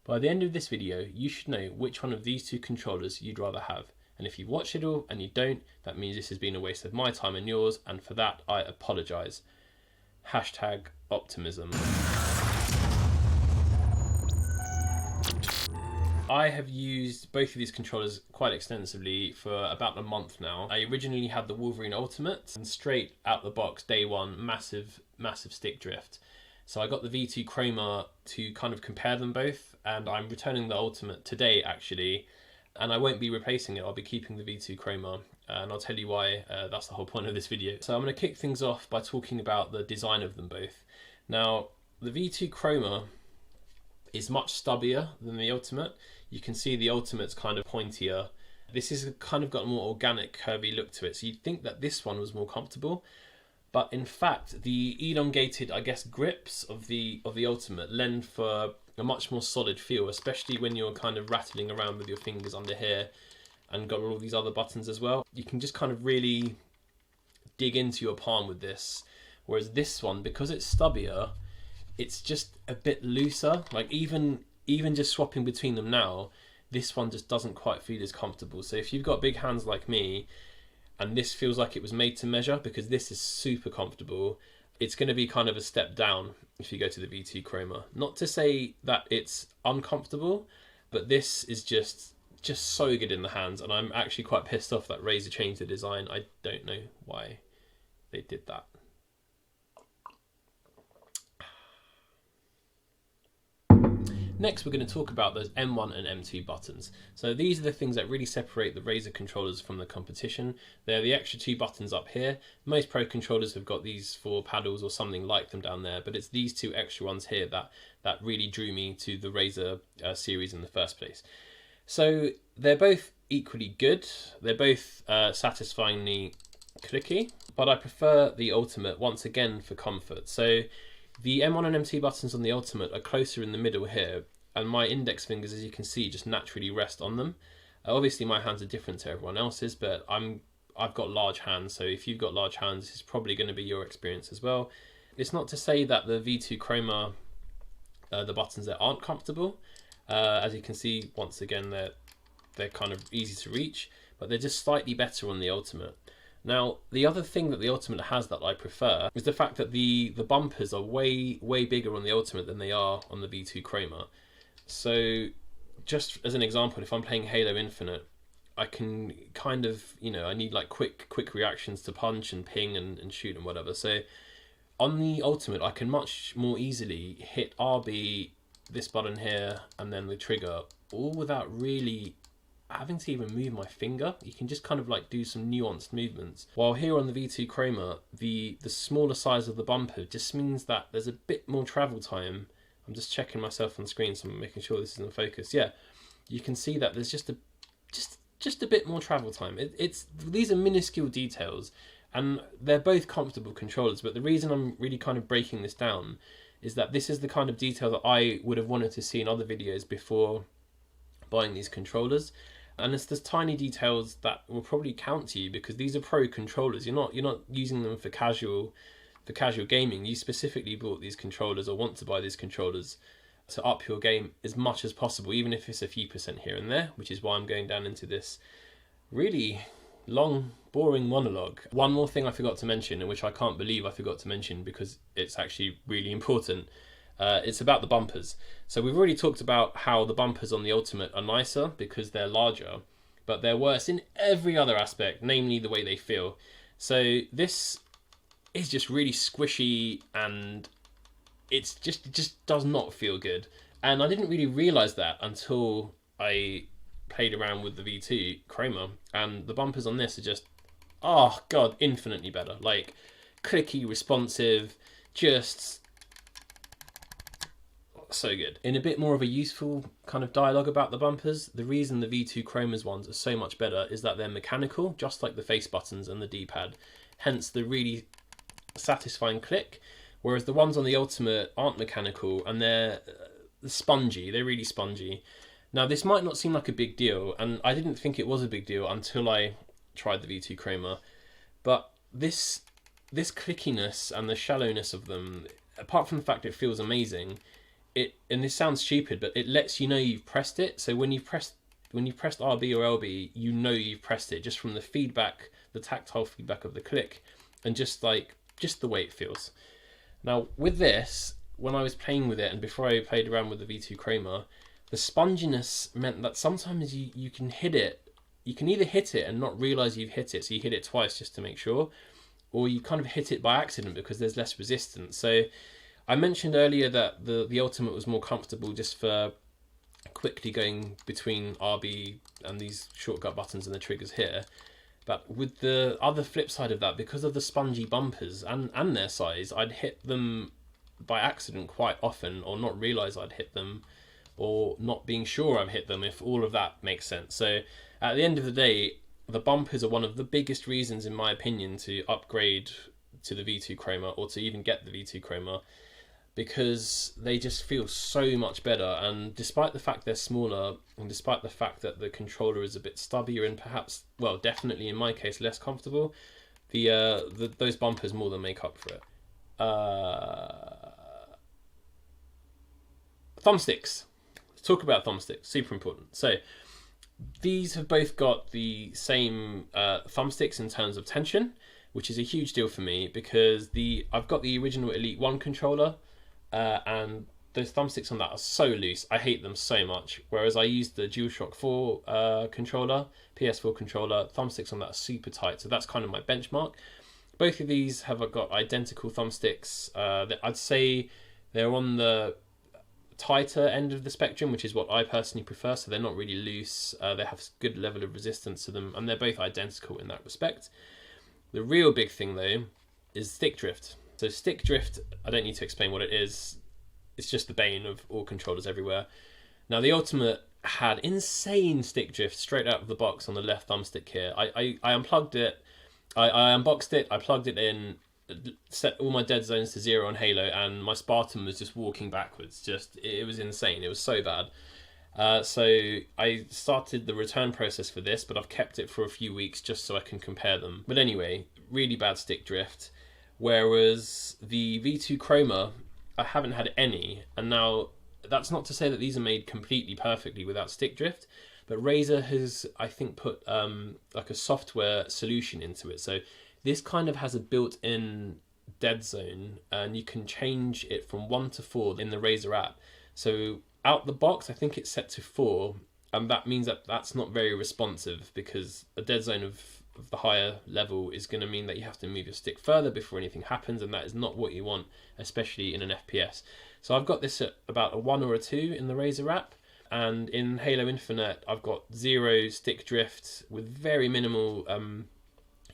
By the end of this video, you should know which one of these two controllers you'd rather have. And if you've watched it all and you don't, that means this has been a waste of my time and yours, and for that I apologise. Hashtag optimism. I have used both of these controllers quite extensively for about a month now. I originally had the Wolverine Ultimate, and straight out the box, day one, massive stick drift. So I got the V2 Chroma to kind of compare them both, and I'm returning the Ultimate today actually, and I won't be replacing it. I'll be keeping the V2 Chroma, and I'll tell you why. That's the whole point of this video. So I'm going to kick things off by talking about the design of them both. Now, the V2 Chroma is much stubbier than the Ultimate. You can see the Ultimate's kind of pointier. This is kind of got a more organic, curvy look to it. So you'd think that this one was more comfortable, but in fact, the elongated, I guess, grips of the Ultimate lend for a much more solid feel, especially when you're kind of rattling around with your fingers under here and got all these other buttons as well. You can just kind of really dig into your palm with this. Whereas this one, because it's stubbier, it's just a bit looser. Like even just swapping between them now, this one just doesn't quite feel as comfortable. So if you've got big hands like me, and this feels like it was made to measure, because this is super comfortable, it's going to be kind of a step down if you go to the V2 Chroma. Not to say that it's uncomfortable, but this is just so good in the hands, and I'm actually quite pissed off that Razer changed the design. I don't know why they did that. Next, we're going to talk about those M1 and M2 buttons. So these are the things that really separate the Razer controllers from the competition. They're the extra two buttons up here. Most pro controllers have got these four paddles or something like them down there, but it's these two extra ones here that really drew me to the Razer series in the first place. So they're both equally good. They're both satisfyingly clicky, but I prefer the Ultimate once again for comfort. So the M1 and M2 buttons on the Ultimate are closer in the middle here, and my index fingers, as you can see, just naturally rest on them. Obviously my hands are different to everyone else's, but I've got large hands, so if you've got large hands, this is probably going to be your experience as well. It's not to say that the V2 Chroma, the buttons there aren't comfortable. As you can see, once again, they're kind of easy to reach, but they're just slightly better on the Ultimate. Now, the other thing that the Ultimate has that I prefer is the fact that the bumpers are way bigger on the Ultimate than they are on the V2 Chroma. So, just as an example, if I'm playing Halo Infinite, I can kind of, I need like quick reactions to punch and ping and shoot and whatever. So, on the Ultimate, I can much more easily hit RB, this button here, and then the trigger, all without really having to even move my finger. You can just kind of like do some nuanced movements. While here on the V2 Chroma, the smaller size of the bumper just means that there's a bit more travel time. I'm just checking myself on screen, so I'm making sure this is in focus. Yeah, you can see that there's just a bit more travel time. These are minuscule details, and they're both comfortable controllers, but the reason I'm really kind of breaking this down is that this is the kind of detail that I would have wanted to see in other videos before buying these controllers. And it's those tiny details that will probably count to you, because these are pro controllers. You're not using them for casual gaming. You specifically bought these controllers or want to buy these controllers to up your game as much as possible, even if it's a few percent here and there, which is why I'm going down into this really long, boring monologue. One more thing I forgot to mention, and which I can't believe I forgot to mention because it's actually really important. It's about the bumpers. So we've already talked about how the bumpers on the Ultimate are nicer because they're larger, but they're worse in every other aspect, namely the way they feel. So this is just really squishy, and it just does not feel good. And I didn't really realize that until I played around with the V2 Chroma, and the bumpers on this are just, oh god, infinitely better. Like clicky, responsive, just so good. In a bit more of a useful kind of dialogue about the bumpers, the reason the V2 Chroma's ones are so much better is that they're mechanical, just like the face buttons and the D-pad, hence the really satisfying click, whereas the ones on the Ultimate aren't mechanical, and they're spongy. They're really spongy. Now, this might not seem like a big deal, and I didn't think it was a big deal until I tried the V2 Chroma, but this clickiness and the shallowness of them, apart from the fact it feels amazing, and this sounds stupid, but it lets you know you've pressed it. So when you've pressed RB or LB, you know you've pressed it just from the feedback, the tactile feedback of the click, and just the way it feels. Now with this, when I was playing with it and before I played around with the V2 Chroma, the sponginess meant that sometimes you can hit it. You can either hit it and not realize you've hit it, so you hit it twice just to make sure, or you kind of hit it by accident because there's less resistance. So I mentioned earlier that the Ultimate was more comfortable just for quickly going between RB and these shortcut buttons and the triggers here. But with the other flip side of that, because of the spongy bumpers and their size, I'd hit them by accident quite often, or not realize I'd hit them, or not being sure I've hit them, if all of that makes sense. So at the end of the day, the bumpers are one of the biggest reasons, in my opinion, to upgrade to the V2 Chroma, or to even get the V2 Chroma, because they just feel so much better. And despite the fact they're smaller, and despite the fact that the controller is a bit stubbier and perhaps, well, definitely in my case, less comfortable, those bumpers more than make up for it. Thumbsticks. Let's talk about thumbsticks. Super important. So these have both got the same thumbsticks in terms of tension, which is a huge deal for me because I've got the original Elite 1 controller, and those thumbsticks on that are so loose. I hate them so much. Whereas I used the DualShock 4 controller, PS4 controller, thumbsticks on that are super tight. So that's kind of my benchmark. Both of these have got identical thumbsticks. I'd say they're on the tighter end of the spectrum, which is what I personally prefer. So they're not really loose. They have a good level of resistance to them, and they're both identical in that respect. The real big thing though is stick drift. So stick drift, I don't need to explain what it is. It's just the bane of all controllers everywhere. Now the Ultimate had insane stick drift straight out of the box on the left thumbstick here. I unplugged it, I unboxed it, I plugged it in, set all my dead zones to 0 on Halo, and my Spartan was just walking backwards. It was insane. It was so bad. So I started the return process for this, but I've kept it for a few weeks just so I can compare them. But anyway, really bad stick drift. Whereas the V2 Chroma, I haven't had any. And now, that's not to say that these are made completely perfectly without stick drift, but Razer has, I think, put like a software solution into it. So this kind of has a built-in dead zone, and you can change it from 1 to 4 in the Razer app. So out the box, I think it's set to 4, and that means that that's not very responsive, because a dead zone of the higher level is going to mean that you have to move your stick further before anything happens, and that is not what you want, especially in an FPS. So I've got this at about a 1 or a 2 in the Razer app, and in Halo Infinite I've got 0 stick drift with very minimal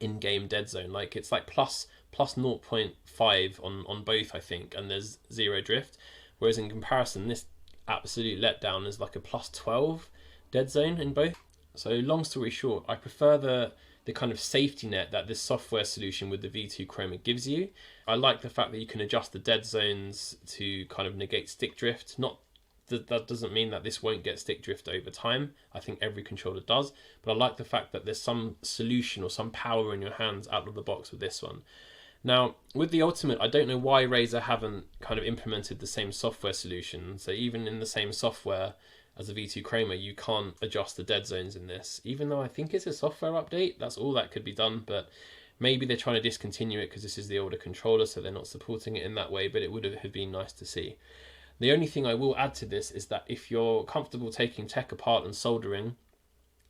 in-game dead zone. Like it's like plus 0.5 on both, I think, and there's 0 drift, whereas in comparison this absolute letdown is like a plus 12 dead zone in both. So long story short, I prefer the kind of safety net that this software solution with the V2 Chroma gives you. I like the fact that you can adjust the dead zones to kind of negate stick drift. Not that doesn't mean that this won't get stick drift over time. I think every controller does, but I like the fact that there's some solution or some power in your hands out of the box with this one. Now, with the Ultimate, I don't know why Razer haven't kind of implemented the same software solution. So even in the same software as the V2 Chroma, you can't adjust the dead zones in this, even though I think it's a software update. That's all that could be done, but maybe they're trying to discontinue it because this is the older controller, so they're not supporting it in that way, but it would have been nice to see. The only thing I will add to this is that if you're comfortable taking tech apart and soldering,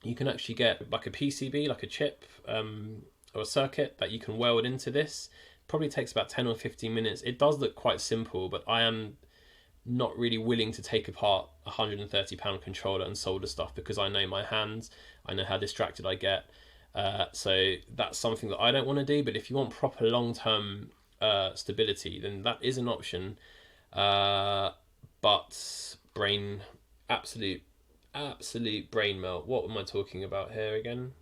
you can actually get like a PCB, like a chip or a circuit that you can weld into this. Probably takes about 10 or 15 minutes. It does look quite simple, but I am not really willing to take apart a £130 controller and solder stuff because I know my hands, I know how distracted I get. So that's something that I don't want to do, but if you want proper long-term stability, then that is an option. But absolute brain melt. What am I talking about here again?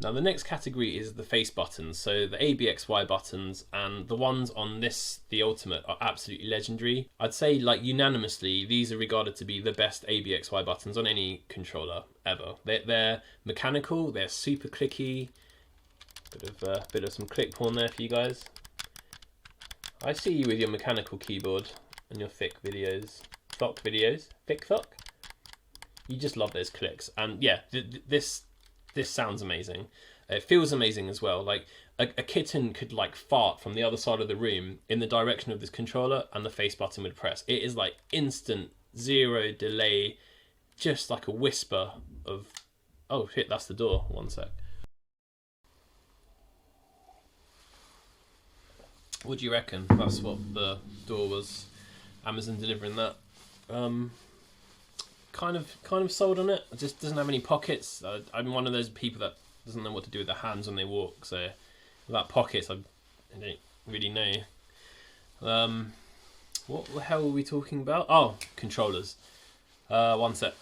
Now the next category is the face buttons. So the ABXY buttons, and the ones on the Ultimate, are absolutely legendary. I'd say like unanimously, these are regarded to be the best ABXY buttons on any controller ever. They're mechanical, they're super clicky. Bit of some click porn there for you guys. I see you with your mechanical keyboard and your thick videos. Thock videos? Thick thock? You just love those clicks. And yeah, this sounds amazing. It feels amazing as well. Like a kitten could like fart from the other side of the room in the direction of this controller and the face button would press. It is like instant, zero delay, just like a whisper of, oh shit, that's the door. One sec. What do you reckon? That's what the door was. Amazon delivering that. Kind of sold on it. It just doesn't have any pockets. I'm one of those people that doesn't know what to do with their hands when they walk. So without pockets, I don't really know. What the hell are we talking about? Oh, controllers. One sec.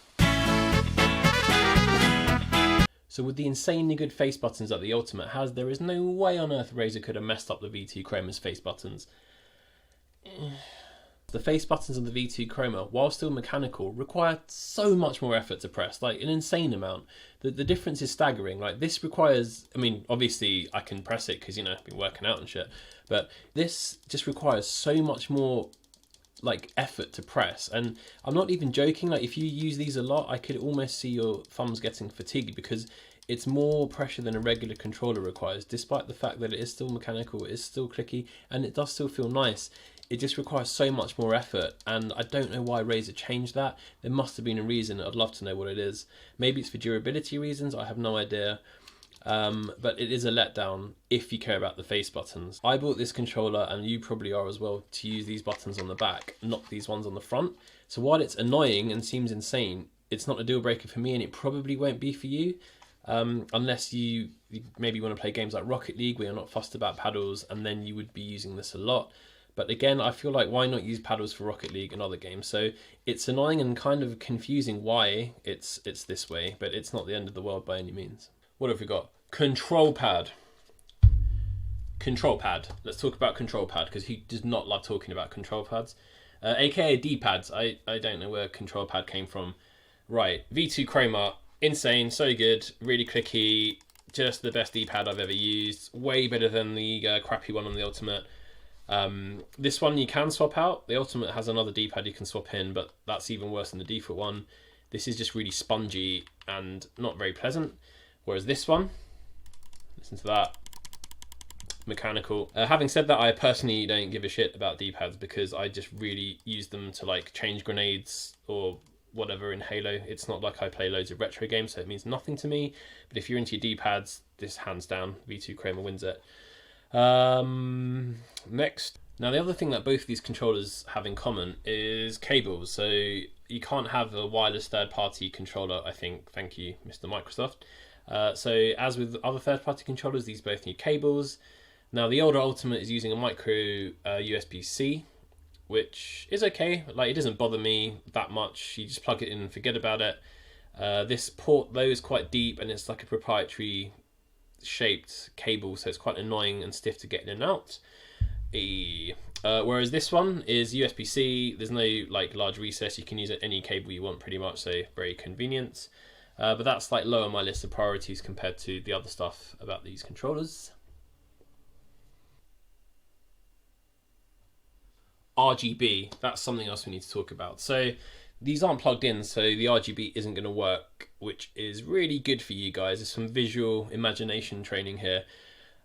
So with the insanely good face buttons that the Ultimate has, there is no way on earth Razer could have messed up the V2 Chroma's face buttons. The face buttons on the V2 Chroma, while still mechanical, require so much more effort to press, like an insane amount. The difference is staggering. Like this requires, I mean, obviously I can press it because, you know, I've been working out and shit, but this just requires so much more like effort to press. And I'm not even joking, like if you use these a lot, I could almost see your thumbs getting fatigued because it's more pressure than a regular controller requires, despite the fact that it is still mechanical, it is still clicky, and it does still feel nice. It just requires so much more effort, and I don't know why Razer changed that. There must have been a reason. I'd love to know what it is. Maybe it's for durability reasons, I have no idea. But it is a letdown if you care about the face buttons. I bought this controller, and you probably are as well, to use these buttons on the back, not these ones on the front. So while it's annoying and seems insane, it's not a deal breaker for me, and it probably won't be for you. Unless you maybe want to play games like Rocket League where you're not fussed about paddles, and then you would be using this a lot. But again, I feel like why not use paddles for Rocket League and other games? So it's annoying and kind of confusing why it's this way, but it's not the end of the world by any means. What have we got? Control pad. Control pad. Let's talk about control pad, because he does not love talking about control pads. AKA D-pads. I don't know where control pad came from. Right, V2 Chroma. Insane, so good, really clicky, just the best D-pad I've ever used. Way better than the crappy one on the Ultimate. This one you can swap out. The Ultimate has another D-pad you can swap in, but that's even worse than the default one. This is just really spongy and not very pleasant. Whereas this one, listen to that, mechanical. Having said that, I personally don't give a shit about D-pads because I just really use them to like change grenades or whatever in Halo. It's not like I play loads of retro games, so it means nothing to me. But if you're into your D-pads, this hands down, V2 Chroma wins it. Next. Now the other thing that both of these controllers have in common is cables. So you can't have a wireless third-party controller, I think. Thank you, Mr. Microsoft. So as with other third-party controllers, these both need cables. Now the older Ultimate is using a micro USB-C, which is okay. Like, it doesn't bother me that much. You just plug it in and forget about it. This port though is quite deep, and it's like a proprietary shaped cable, so it's quite annoying and stiff to get in and out. Whereas this one is USB-C. There's no like large recess. You can use any cable you want pretty much, so very convenient. But that's like low on my list of priorities compared to the other stuff about these controllers. RGB, that's something else we need to talk about. So these aren't plugged in, so the RGB isn't going to work, which is really good for you guys. There's some visual imagination training here.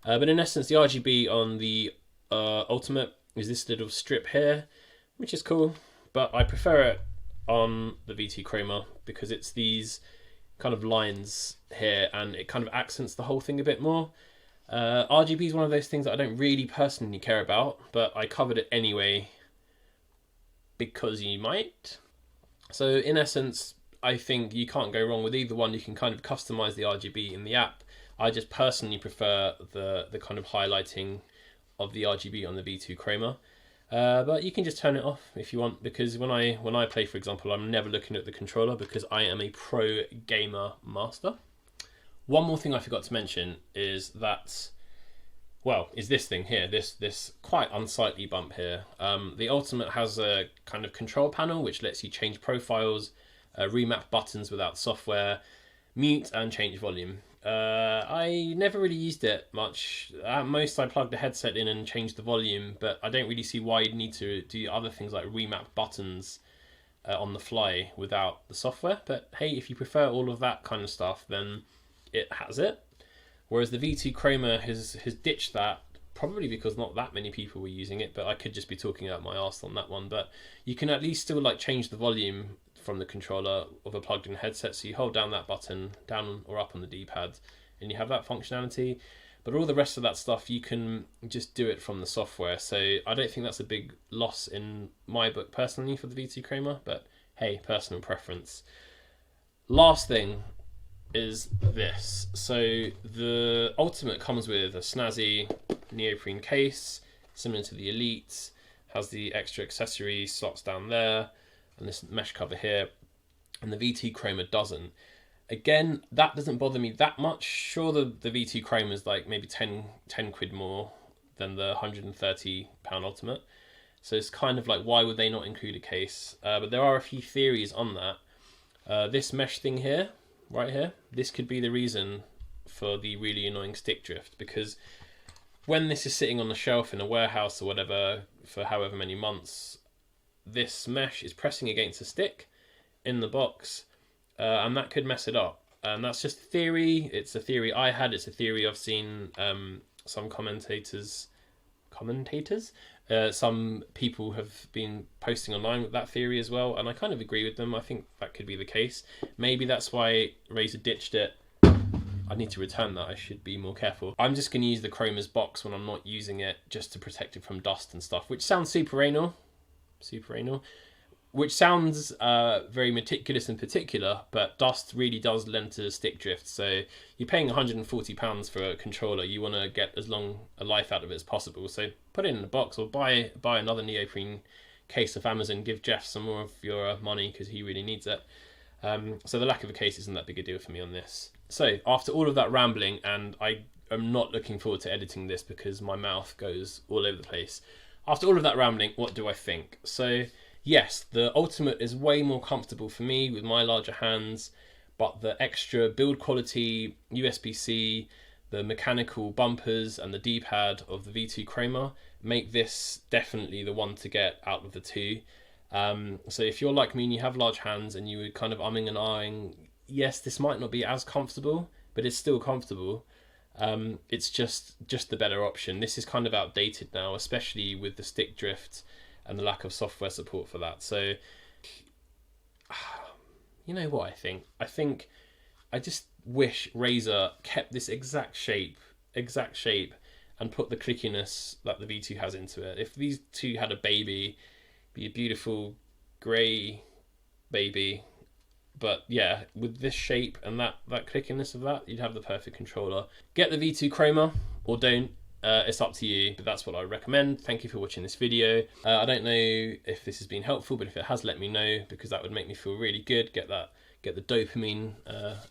But in essence, the RGB on the Ultimate is this little strip here, which is cool, but I prefer it on the V2 Chroma because it's these kind of lines here and it kind of accents the whole thing a bit more. RGB is one of those things that I don't really personally care about, but I covered it anyway because you might. So in essence, I think you can't go wrong with either one. You can kind of customize the RGB in the app. I just personally prefer the kind of highlighting of the RGB on the V2 Chroma. But you can just turn it off if you want, because when I play, for example, I'm never looking at the controller because I am a pro gamer master. One more thing I forgot to mention is that, well, is this thing here, this quite unsightly bump here. The Ultimate has a kind of control panel which lets you change profiles, remap buttons without software, mute and change volume. I never really used it much. At most, I plugged the headset in and changed the volume, but I don't really see why you'd need to do other things like remap buttons on the fly without the software. But hey, if you prefer all of that kind of stuff, then it has it. Whereas the V2 Chroma has ditched that, probably because not that many people were using it, but I could just be talking out my arse on that one. But you can at least still like change the volume from the controller of a plugged in headset. So you hold down that button, down or up on the D-pad, and you have that functionality. But all the rest of that stuff, you can just do it from the software. So I don't think that's a big loss in my book personally for the V2 Chroma, but hey, personal preference. Last thing is this. So the Ultimate comes with a snazzy neoprene case, similar to the Elite, has the extra accessory slots down there, and this mesh cover here, and the V2 Chroma doesn't. Again, that doesn't bother me that much. Sure, the V2 Chroma is like maybe 10 quid more than the £130 Ultimate. So it's kind of like, why would they not include a case? But there are a few theories on that. This mesh thing here, right here, this could be the reason for the really annoying stick drift, because when this is sitting on the shelf in a warehouse or whatever for however many months, this mesh is pressing against the stick in the box, and that could mess it up. And that's just theory. It's a theory I had. It's a theory I've seen some commentators, some people have been posting online with that theory as well, and I kind of agree with them. I think that could be the case. Maybe that's why Razer ditched it. I need to return that. I should be more careful. I'm just going to use the Chroma's box when I'm not using it, just to protect it from dust and stuff, which sounds super anal, which sounds very meticulous and particular, but dust really does lend to stick drift. So you're paying £140 for a controller. You want to get as long a life out of it as possible. So put it in a box, or buy another neoprene case off Amazon. Give Jeff some more of your money because he really needs it. So the lack of a case isn't that big a deal for me on this. So after all of that rambling, and I am not looking forward to editing this because my mouth goes all over the place. After all of that rambling, what do I think? So yes, the Ultimate is way more comfortable for me with my larger hands, but the extra build quality, USB-C, the mechanical bumpers and the D-pad of the V2 Chroma make this definitely the one to get out of the two. So if you're like me and you have large hands and you were kind of umming and ahhing, yes, this might not be as comfortable, but it's still comfortable. It's just the better option. This is kind of outdated now, especially with the stick drift and the lack of software support for that. So, you know what I think? I just wish Razer kept this exact shape, and put the clickiness that the V2 has into it. If these two had a baby, it'd be a beautiful grey baby. But yeah, with this shape and that clickiness of that, you'd have the perfect controller. Get the V2 Chroma or don't. It's up to you, but that's what I recommend. Thank you for watching this video. I don't know if this has been helpful, but if it has, let me know, because that would make me feel really good. Get the dopamine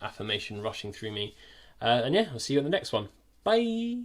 affirmation rushing through me. And yeah, I'll see you in the next one. Bye.